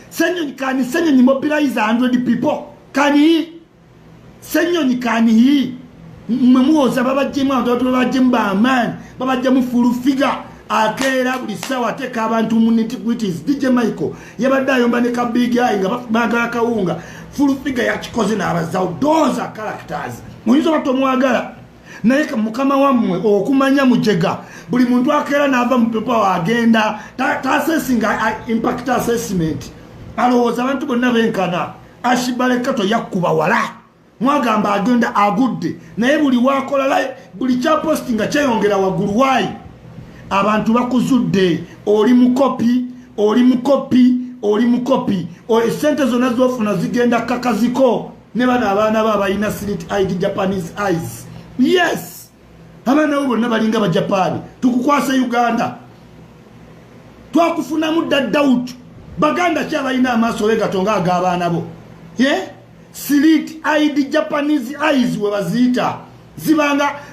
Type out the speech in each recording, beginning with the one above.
Senyonyi mobilize 100 people. Can he? Senyonyi can he? Mmuoza baba jema ndoto baba jemba man. Baba jemu full figure. Akera buli sawa teka abantu mu nitiguities. DJ Michael yabadde ayomba ne ka big eye nga bagala kawunga. Full figure ya kikoze na abazawo. Those are characters. Muyinza batomwagala. Naye mukama wammwe okumanya mujega buli muntu akera nava mu pepa wagenda assessing impact assessment alowooza abantu bonna benkana Ashibale Kato yakuba wala mwagamba agenda agudde naye buli wakola buli kya posting nga kyeyongera waggulu wayi abantu bakuzudde oli mukopi esente zonna zofuna zigenda kakaziko ne bana abaana babayina Street ID Japanese eyes. Yes, abana bo bonna balinga ba Japan tukukwasa Uganda twakufuna mudda doubt baganda kyabalina amaaso begatonga ag'abaana bo Street ID Japanese eyes we baziyita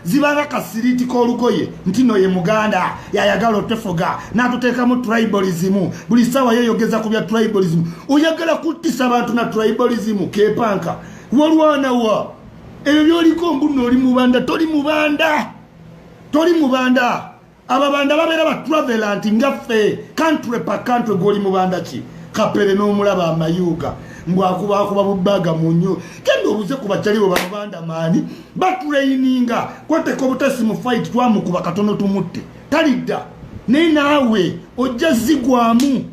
zibanga ka Street kolugoye ntino ye Muganda yayagala otefoga n'atuteekamu tribalism buli sawa yeyogeza ku bya tribalism oyagala kutisa abantu na tribalism kepanka walwana wa ebyo byoliko mbuno oli mubanda toli mubanda ababanda babera ba travelant ngaffe country pa country goli mubanda ki kapere n'omulaba amayuga mbwakuba bubaga munyo kendo obuze kubachalibo babanda mani batraininga kwateko butasi mu fight twamukuba katono tumutte talidda ne nawe ojazigwamu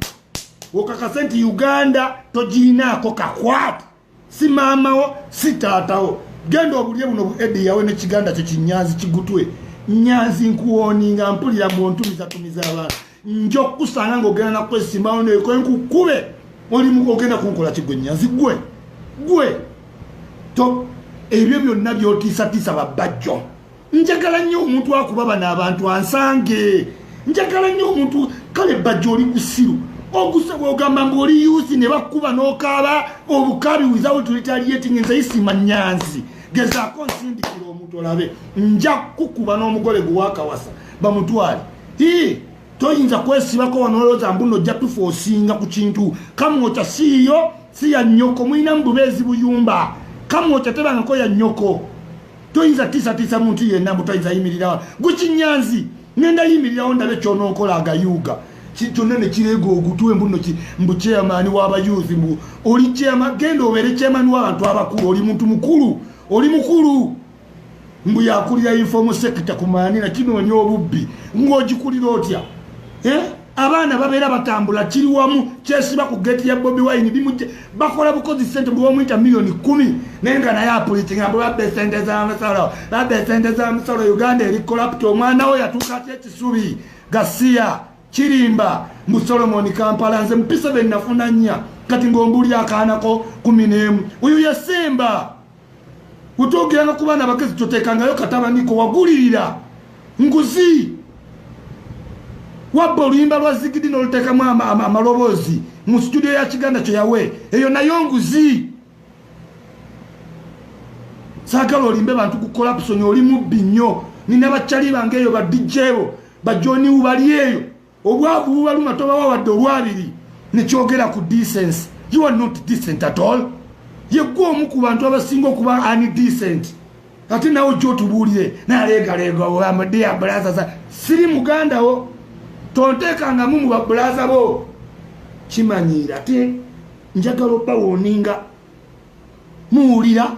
okakasenti Uganda tojinako kakwat si mamawo si tatawo gendo obulye buno edi yawe ne kiganda kye kinyazi kigutwe nyazi nkuoninga mpulira montumiza tumiza abantu njo kusanga ngogena na kwesimba one ko nkukube oli mukogenda kunkola kigwe nyazi gwe to ebyo byonna byotisa babajjo njagala nnyo omuntu akubaba n'abantu ansange njagala nnyo omuntu kale bajjo oli kusiru ogusabwe ogamba ngoli yusi ne bakuba n'okaba obukabi without retaliating nze isima nyanzi gezako nsindikira omuntu olabe nja kukuba n'omugole guwakawasa bamutwale toyinza kwesibako wanoloza mbuno jatufosinga ku kintu kamwota siyo siya nyoko mwina mbubezi buyumba kamwota tebanga ko ya nyoko toyinza tisa muntu yenna mutayinza yimirira gukinyanzi nenda yimirira onda be kyono nkola agayuga kitonene kirego ogutwe mbuno mbu chairman w'abayuzi mbu oli chairman gendo obere chairman w'abantu abakulu oli mukulu mbu yakulira informal sector kumani na kino nyo obubbi ngojikulira otya abana babera batambula kiri wamu kyesiba ku gate ya Bobi Wine bimuje bakola bukozi sente bwo mwita milioni 10 nenga na ya politika abo babesende za amasalo Uganda eri corrupt omwana we yatukate ekisubi Gasia Chirimba mu Solomon Kampala nze mpisa be nafuna nya kati ngombuli akanako 11 uyu yasemba utogera kubana bakezi totekangayo kataba niko wagulirira nguzi wabba oluyimba lwa zigidi n'olutekamu amalobozi mu studio ya Kiganda kyo yawe eyo nayo nguzi saagala olimbe bantu ku corruption oli mubbi nnyo nina bakyali bange eyo ba DJ bo ba Johnny ubali eyo obwavu bubaluma tobawa wadde olwabiri nekyogera ku decency. You are not decent at all. Yegwo omu ku bantu abasinga okuba undecent ate nawo gy'otubuulire naleegalega owamaddeya bulaza siri muganda wo tonteekanga mu babulaza bo kimanyiira ate njagala obawoninga muwulira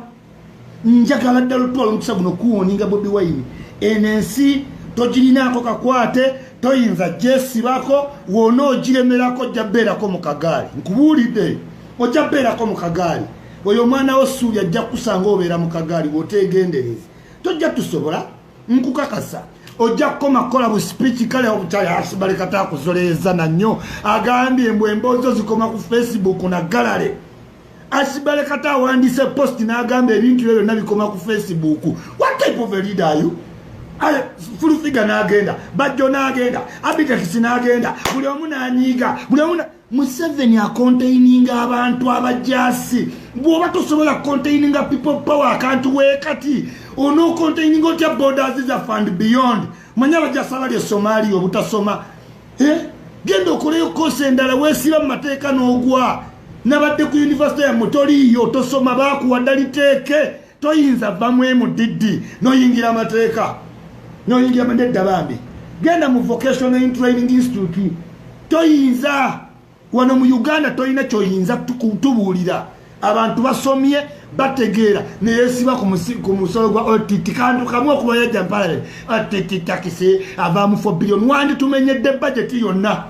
njagala ddala otwala omukisa guno kuwoninga Bobi Wine enensi togirinaako kakwate toyinza gyesibako wona ogiremerako ojja beerako mu kagaali nkubuulidde ojja beerako mu kagaali oyo omwana wo Suuli ajja kusanga obeera mu kagaali bw'oteegendereza tojja tusobola nkukakasa ojja kukoma kola bu speech kale obukyali Ashibale Kato akuzoleeza na nnyo agambye mbwe emboozi zikoma ku Facebook na galale Ashibale Kato awandiise post n'agamba ebintu ebyo byonna bikoma ku Facebook. What type of a leader are you? Fulufiga n'agenda Bajjo n'agenda Abitakisi n'agenda buli omu n'anyiiga buli omu Museveni akontaininga abantu abajasi bwoba tosobola containinga people power akantu wekati ono containinga otya borders is a fund beyond manya bajasala lye Somalia obutasoma genda okoleyo kosa endala weesiba mu mateeka n'ogwa nabadde ku yunivasite yammwe toliiyo tosoma baakuwadda liteeke toyinza vamu emudiddi noyingira amateeka noyingira nedda bambi genda mu vocational training institute toyinza wano mu Uganda toyina kyoyinza tubuulira abantu basomye bategeera neyeesiba ku musolo gwa OTT kantu kamu okuba yajja mpalale OTT takisi avaamu 4 billion wandi tumenyedde budget yonna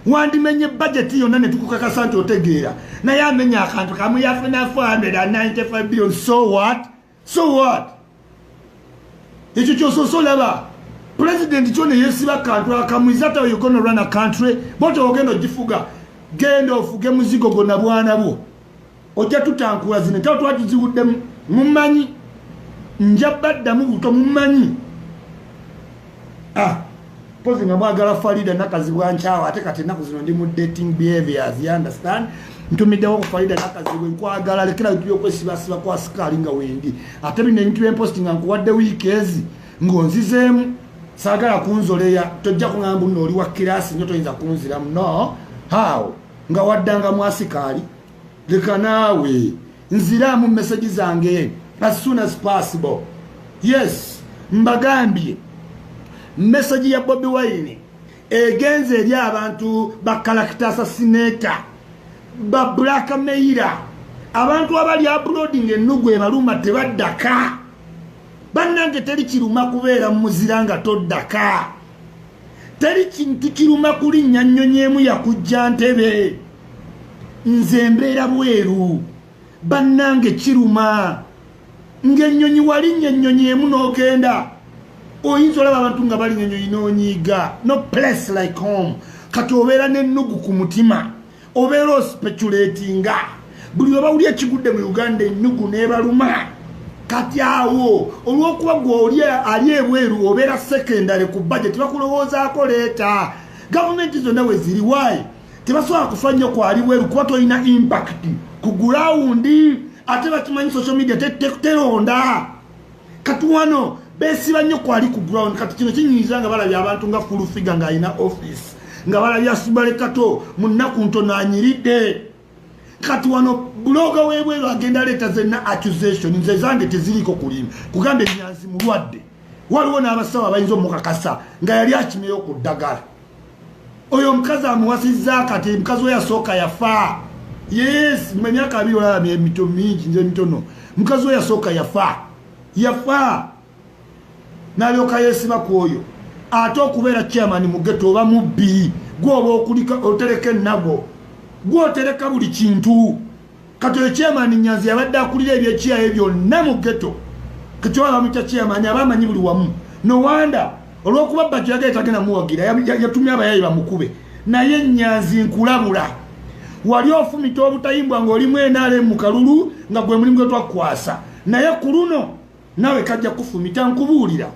wandimenye budget yonna ne tukukakasa nti otegeera naye amenya akantu kamu yafuna 495 billion so what ekyo kyososolaba president kyone yeesiba kantu akamu is that how you gonna run a country boto ogenda ogifuga genda ofuge muzigo gonna bwana bwo ojja tutankula zino tawo twatuziwudde mumanyi njabadda mu buto mumanyi pozi nga mwagala Farida nakazi bwanchawa ate kati naku zino ndi mu dating behaviors you understand ntumiddewo ku Farida nakazi bwe nkwagala lekera by'okwesibasiba kwa sikali nga wendi ate bino ebintu by'emposting nga nkuwadde wiikezi ng'onzizeemu saagala kunzoleya tojja kuŋamba nno oli wa kirasi nnyo toyinza kunziramu no how nga waddanga mwasikaali leka naawe nziraamu message zange as soon as possible. Yes, mbagambye message ya Bobi Wine egenze eri abantu ba character assassinator ba blackmailer abantu abali uploading ennugu ebaluma tebaddaka bannange teri kiruma kubeera muziranga toddaka teri kintu kiruma kulinnya nnyonyeemu yakujja ntebe nze mbeera bweru bannange kiruma ng'ennyonyi walinnya ennyonyeemu n'ogenda oyinza olaba abantu nga balinnya ennyonyi n'onyiiga no place like home kati obeera n'ennugu ku mutima obeera ospeculatinga buli oba uli ekigudde mu Uganda ennugu n'ebaluma kati awo olw'okuba gwe ali ebweru obeera secondary ku budget bakulowoozaako leeta gavumenti zonna we ziri waayi tebasobola kufa nnyo kwali bweru kuba tolina impact ku gulawundi ate bakimanyi social media teronda kati wano beesiba nnyo kwali ku ground kati kino kinyinyiza nga balabya abantu nga full figure ng'alina office nga balabya Sibale Kato mu nnaku ntono anyiridde kati wano bloga webweru agenda leeta zenna accusation nze zange teziriko kulimu kugamba Nyanzi mulwadde waliwo n'abasawo abayinza omukakasa nga yali akimeyo ku ddagala oyo omukazi amuwasizza kati mukazi we yasooka yafa yes mu myaka 2 olaba emito mingi nze mitono mukazi we yasooka yafa n'alyoka yeesiba ku oyo ate okubeera chairman mu ghetto oba mubbi gwoba okulika otereka ennago gwotereka buli kintu kati oyo chairman Nyanzi yabadde akulira ebyekiyaye byonna mu ghetto kati waba mutya chairman abamanyi buli wamu no wanda olw'okuba bajjo yagala tagenda muwagira yatumya abayayi bamukube naye Nyanzi nkulabula wali ofumita obutayimbwa ng'oli mwenale mu kalulu nga gwe mulimu gwe twakwasa naye ku luno nawe kajja kufumita nkubuulira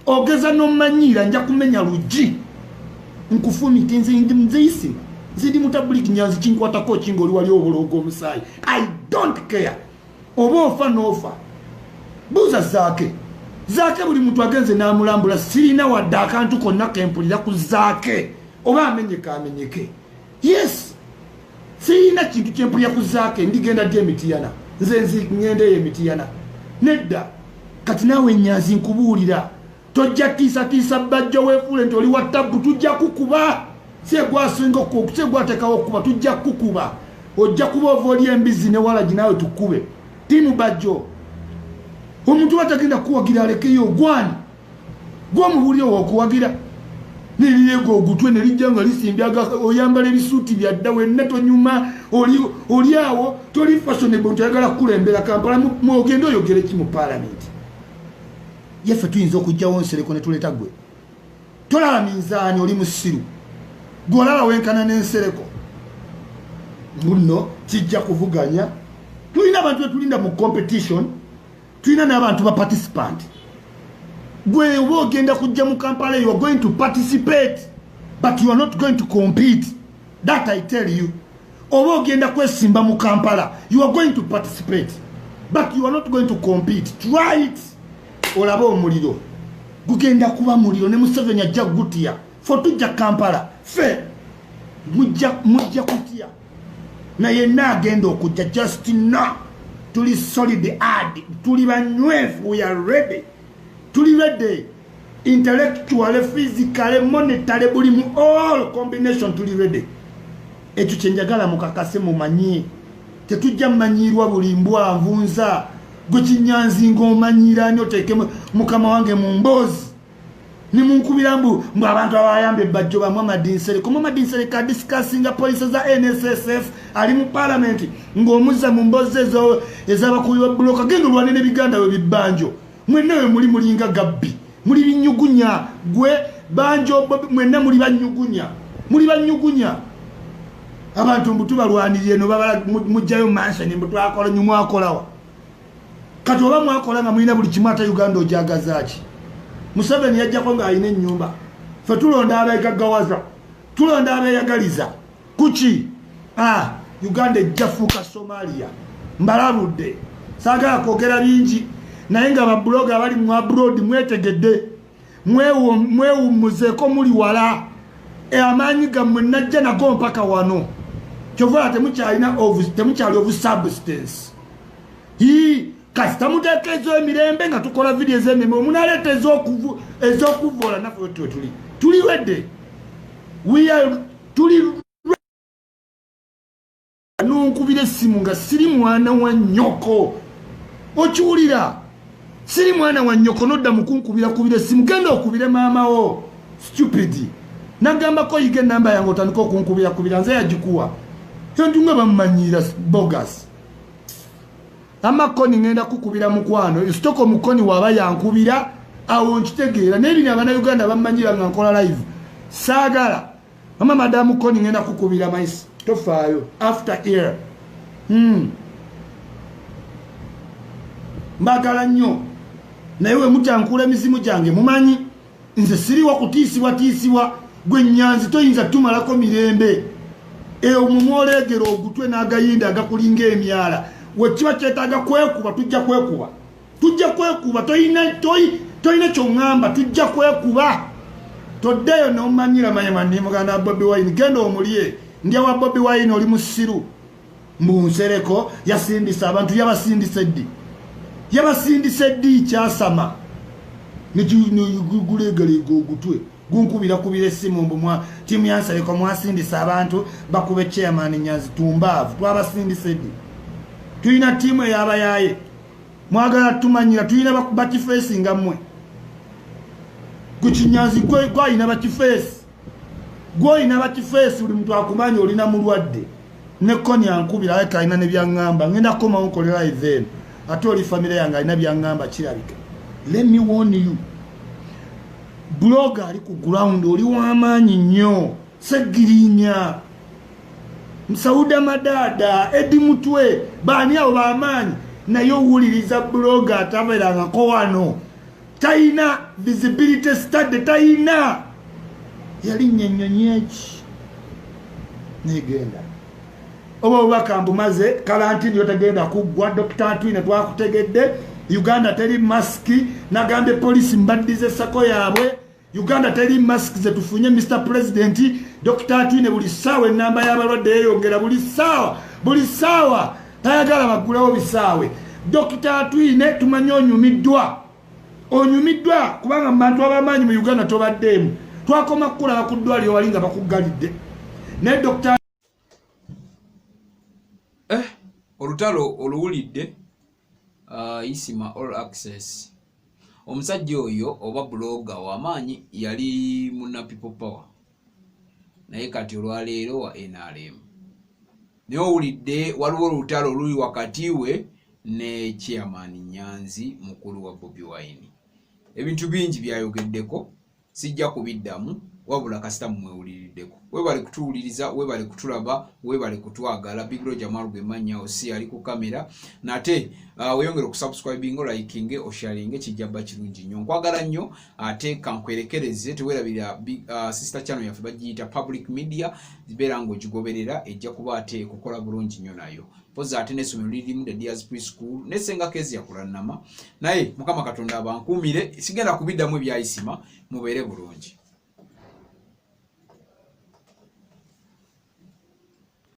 ogeza n'omanyiira nja kumenya luggi nkufumita nziyisima nzidi mutabuliki Nyanzi kinkwatako kinga oli wali obuloogo omusaayi I don't care oba ofa n'ofa buuza zaake buli muntu agenze n'amulambula sirina wadde akantu konna kempulira ku zaake oba amenyeke yes sirina kintu kyempulira ku zaake ndigenda ddi emitiyana nze ngendeyo emitiyana nedda kati naawe Nyanzi nkubuulira tojja tiisa bajjo weefuule nti oli wa tabbu tujja kukuba segwatekawo okuba tujja kukuba ojja kuba ova oli embizi ne walagi naawe tukube tiimu bajjo omuntu batagenda kuwagira alekeyo gwani gwomubuulire wokuwagira niliyego ogutwe nelijja nga lisimbyaga oyambala ebisuuti byadda wenna tonyuma oli awo toli fashionable ntoyagala kukulembera Kampala mwogenda oyogere ki mu palamenti yeffe tuyinza okujjawo nsereko ne tuleeta gwe tolaba minzaani oli musiru gwolaba wenkana n'ensereko muno kijja kuvuganya tulina abantu betulinda mu competition tulina n'abantu ba participant gwe oba ogenda kujja mu Kampala you are going to participate but you are not going to compete that I tell you oba ogenda kwesimba mu Kampala you are going to participate but you are not going to compete try it olaba omuliro gugenda kuba muliro ne Museveni ajja gutya fo tujja Kampala fe mujja kutya naye nagenda okujja just now tuli solid ad tuli banywefu we are ready tuli ready intellectual physical monetary buli mu all combination tuli ready ekyo kyenjagala mukakase mumanyi tetujja mmanyirwa buli mbwa nvunza gwe kinyanzi ng'omanyira nyo teke mukama wange mu mbozi ni munkubira mbu abantu abayambe bajjo ba Muhammad Nsere ka discussinga police za NSSF ali mu parliament ng'omuza mu mbozi ezo ezabakubi ba bloka gendo lwanene biganda we bibanjo mwenna we muli mulinga gabbi muli binyugunya gwe banjo mwenna muli banyugunya abantu mbutu balwaniriye no babala mujjayo mansion mbutu akola nyumu akolawa kati oba mwakola nga mulina buli kimu ate Uganda ojagazaaki Museveni yajjako nga alina ennyumba ffe tulonda abeegaggawaza tulonda abeeyagaliza kuki Uganda ejjafuuka Somalia mbalabudde saagala kwogera bingi naye nga babuloga abali mu abroad mwetegedde mwewummuzeeko muli wala amaanyi gammwe najja nago mpaka wano kyova temukyali of substance kasita mutekezo emirembe nga tukola video ez'emirimu munaleeta ez'okuvoola naffe tuli wedde nunkubira essimu nga siri mwana wa nnyoko okiwulira siri mwana wa nnyoko nodda mukunkubira essimu genda okubire maamawo stupid nagambako yiga enamba yange otandika okunkubira nze yagikuwa yondunga bamumanyira bogus amakoni ngenda kukubira mukwano stoko mukoni waba yankubira awo nkitegeera n'ebini abannayuganda bamanyira nga nkola live saagala mama madamu koni ngenda kukubira maisi tofaayo after ear mbagala nnyo naye we mutankula emizimu gyange mumanyi nze siriwa kutiisibwa gwe nyanzi toyinza tumalako mirembe eyo mumwolegera ogutwe n'agayinda agakulinga emyala wekiba kyetaaga kwekuba tujja kwekuba toyina kyoŋŋamba tujja kwekuba toddeyo n'omanyira mayemani muganda Bobi Wine genda omulye ndya wa Bobi Wine oli musiru mbunsereko yasindisa abantu yabasindise ddi kyasama nigulegalega ogutwe gunkubira essimu mbumwa timu yansereko mwasindisa abantu bakube chairman Nyanzi Tumbaavu twabasindise ddi tuyina timu eyabayaye mwagala tumanyira tuyina bakifeesi nga mmwe kukinyanzi gwayina bakifeesi buli muntu akumanya olina mulwadde nekoni ankubira aye kalina ne byaŋŋamba ngenda kukomawo nkolera even ate oli famire yange alina byaŋŋamba kirabika let me warn you blogger ali ku ground oli w'amaanyi nnyo segirinya Msauda Madada Edi Mutwe bani abo bamaanyi naye owuliriza blogger atabeeranga ko wano taina visibility study taina yali nyennyonyeki negenda oba bakambumaze kalantini yotagenda kuggwa Dr. Twine twakutegedde Uganda teri maski nagambe police mbaddize sako yaabwe Uganda teri mask ze tufunye Mr. President Dr. Twine buli sawa enamba y'abalwadde yeyongera buli sawa tayagala bagulawo bisaawe Dr. Twine tumanyi onyumiddwa kubanga mu bantu abamaanyi mu Uganda tobaddemu twakoma kukulaba ku ddwaliro walinga bakuggalidde ne Dr. olutalo oluwulidde Isima All Access omusajja oyo oba blogger w'amaanyi yali muna People Power naye kati olwaleero wa NRM naye owulidde waliwo olutalo oluli wakati we ne chairman Nyanzi mukulu wa Bobi Wine ebintu bingi byayogeddeko sijja kubiddamu wabula kasita mwewuliriddeko webale kutuwuliriza webale kutulaba webale kutwagala Big Roger Maruge manya osi ali ku kamera nate weyongera okusubscribing liking osharing kijjaba kirungi nnyo nkwagala nnyo ate kankwerekereze tewerabira sister channel yaffe bagiyita Public Media zibeera ng'ogigoberera ejja kuba ate kukola bulungi nnyo nayo poza ate n'essomero lirimu the Diaz Preschool nesenga kezi yakulannama naye Mukama Katonda abankuumire sigenda kubiddamu ebyayisima mubeere bulungi.